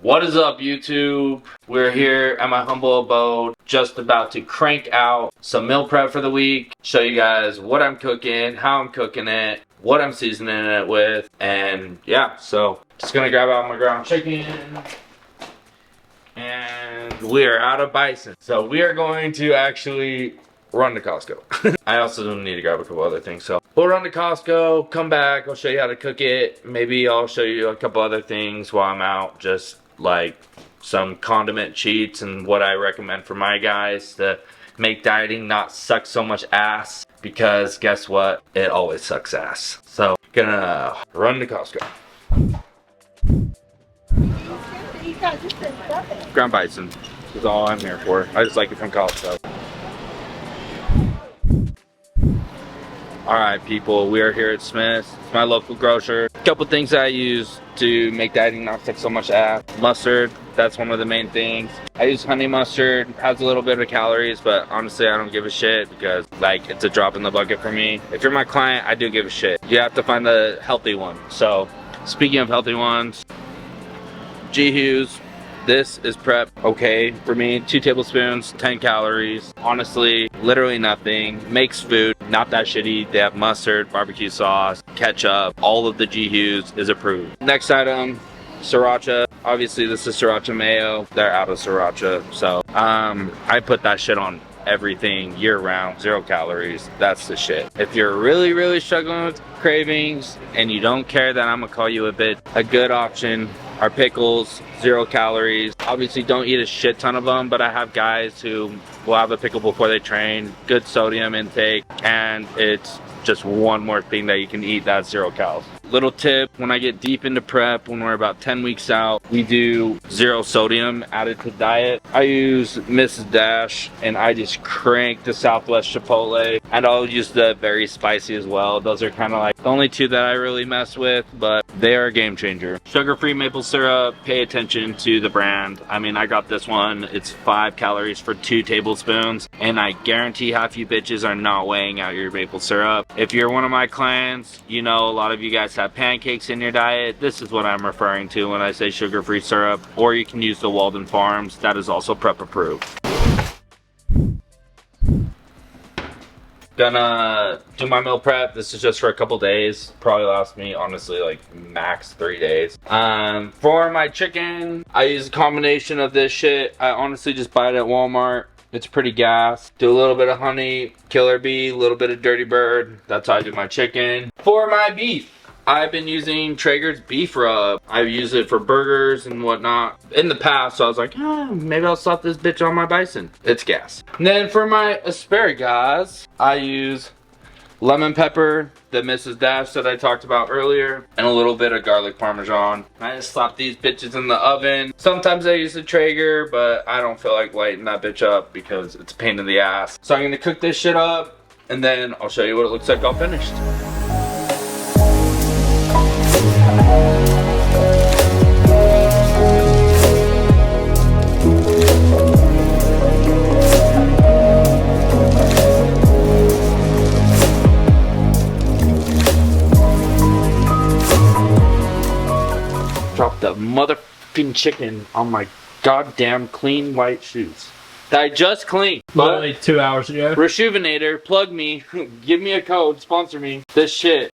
What is up, YouTube? We're here at my humble abode, just about to crank out some meal prep for the week, show you guys what I'm cooking, how I'm cooking it, what I'm seasoning it with, and yeah, so just gonna grab out my ground chicken, and we are out of bison. So we are going to actually run to Costco. I also need to grab a couple other things, so we'll run to Costco, come back, I'll show you how to cook it. Maybe I'll show you a couple other things while I'm out, just like some condiment cheats and what I recommend for my guys to make dieting not suck so much ass, because guess what? It always sucks ass. So gonna run to Costco. Ground bison is all I'm here for. I just like it from Costco. Alright people, we are here at Smith's. It's my local grocer. A couple things I use to make dieting not suck so much ass. Mustard, that's one of the main things. I use honey mustard, has a little bit of calories, but honestly I don't give a shit because like it's a drop in the bucket for me. If you're my client, I do give a shit. You have to find the healthy one. So speaking of healthy ones, G-Hughes. This is prep okay for me. 2 tablespoons, 10 calories. Honestly, literally nothing. Makes food not that shitty. They have mustard, barbecue sauce, ketchup. All of the G-Hughes is approved. Next item, sriracha. Obviously this is sriracha mayo. They're out of sriracha. So I put that shit on everything year round, 0 calories. That's the shit. If you're really struggling with cravings and you don't care, then I'm gonna call you a good option are pickles, 0 calories. Obviously don't eat a shit ton of them, but I have guys who will have a pickle before they train, good sodium intake, and it's just one more thing that you can eat that's 0 calories. Little tip, when I get deep into prep, when we're about 10 weeks out, we do 0 sodium added to diet. I use Mrs. Dash and I just crank the Southwest Chipotle, and I'll use the very spicy as well. Those are kind of like the only 2 that I really mess with, but they are a game changer. Sugar-free maple syrup, pay attention to the brand. I mean, I got this one, it's 5 calories for 2 tablespoons, and I guarantee half you bitches are not weighing out your maple syrup. If you're one of my clients, you know a lot of you guys have pancakes in your diet. This is what I'm referring to when I say sugar-free syrup, or you can use the Walden Farms. That is also prep approved. Gonna do my meal prep. This is just for a couple days. Probably last me honestly like max 3 days. For my chicken, I use a combination of this shit. I honestly just buy it at Walmart. It's pretty gas. Do a little bit of honey, killer bee, a little bit of dirty bird. That's how I do my chicken. For my beef, I've been using Traeger's beef rub. I use it for burgers and whatnot in the past, so I was like, maybe I'll slap this bitch on my bison. It's gas. And then for my asparagus, I use lemon pepper, the Mrs. Dash that I talked about earlier, and a little bit of garlic parmesan. I just slap these bitches in the oven. Sometimes I use the Traeger, but I don't feel like lighting that bitch up because it's a pain in the ass. So I'm gonna cook this shit up, and then I'll show you what it looks like all finished. Drop the motherfucking chicken on my goddamn clean white shoes that I just cleaned. Literally 2 hours ago. Rejuvenator, plug me, give me a code, sponsor me. This shit.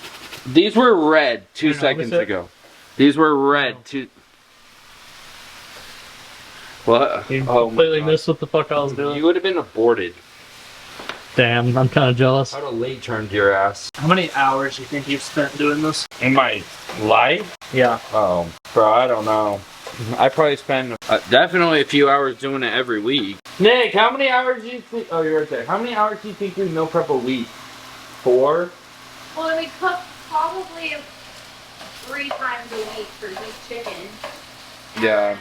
These were red 2 seconds ago. These were red What? You completely missed what the fuck I was doing. You would have been aborted. Damn, I'm kind of jealous. I'd have late turned your ass. How many hours do you think you've spent doing this? In my life? Yeah. Oh, bro, I don't know. I probably spend definitely a few hours doing it every week. Nick, how many hours do you think? Oh, you're right there. How many hours do you think you meal prep a week? 4? Well, we cook probably 3 times a week for each chicken. Yeah.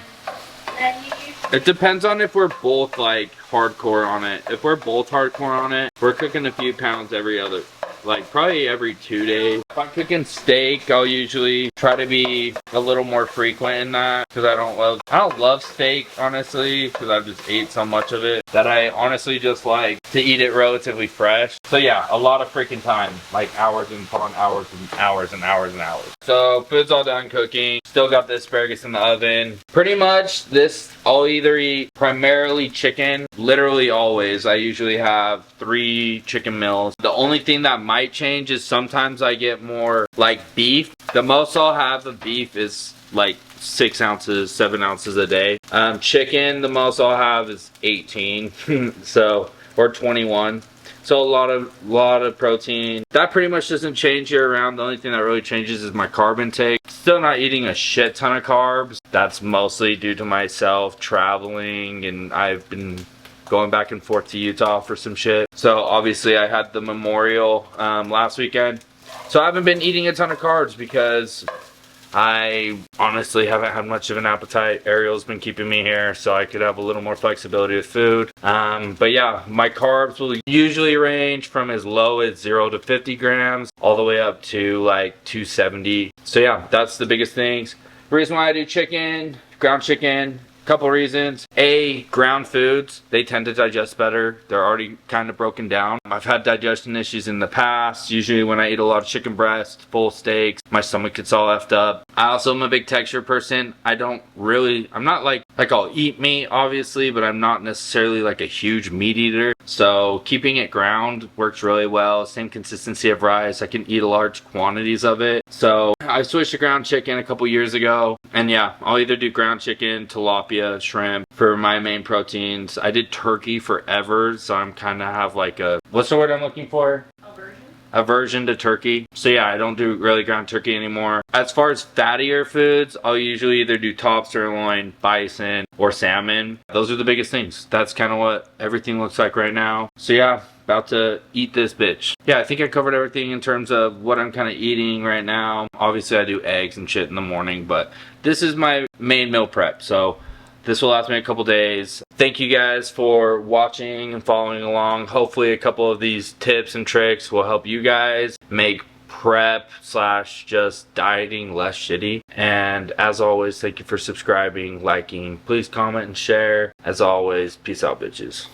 Then you usually It depends on if we're both like hardcore on it. If we're both hardcore on it, we're cooking a few pounds every other, like probably every 2 days. If I'm cooking steak, I'll usually try to be a little more frequent in that because I don't love steak, honestly, because I've just ate so much of it that I honestly just like to eat it relatively fresh. So yeah, a lot of freaking time, like hours and upon hours and hours and hours and hours. So food's all done cooking. Still got the asparagus in the oven. Pretty much this, I'll either eat primarily chicken, literally always. I usually have 3 chicken meals. The only thing that might change is sometimes I get more like beef. The most I'll have of beef is like 6 ounces, 7 ounces a day. Chicken, the most I'll have is 18, so, or 21. So a lot of protein. That pretty much doesn't change year round. The only thing that really changes is my carb intake. Still not eating a shit ton of carbs. That's mostly due to myself traveling, and I've been going back and forth to Utah for some shit. So obviously I had the memorial last weekend. So I haven't been eating a ton of carbs because I honestly haven't had much of an appetite. Ariel's been keeping me here so I could have a little more flexibility with food. But yeah, my carbs will usually range from as low as 0 to 50 grams all the way up to like 270. So yeah, that's the biggest things. The reason why I do chicken, ground chicken, couple reasons. A, ground foods, they tend to digest better. They're already kind of broken down. I've had digestion issues in the past. Usually when I eat a lot of chicken breast, full steaks, my stomach gets all effed up. I also am a big texture person. I'm not like I'll eat meat obviously, but I'm not necessarily like a huge meat eater. So keeping it ground works really well. Same consistency of rice. I can eat large quantities of it. So I switched to ground chicken a couple years ago. And yeah, I'll either do ground chicken, tilapia, shrimp for my main proteins. I did turkey forever, so I'm kind of have like a, what's the word I'm looking for? Aversion to turkey. So yeah, I don't do really ground turkey anymore. As far as fattier foods, I'll usually either do top sirloin, bison, or salmon. Those are the biggest things. That's kind of what everything looks like right now. So yeah, about to eat this bitch. Yeah, I think I covered everything in terms of what I'm kind of eating right now. Obviously I do eggs and shit in the morning, but this is my main meal prep. So this will last me a couple days. Thank you guys for watching and following along. Hopefully a couple of these tips and tricks will help you guys make prep / just dieting less shitty. And as always, thank you for subscribing, liking. Please comment and share. As always, peace out, bitches.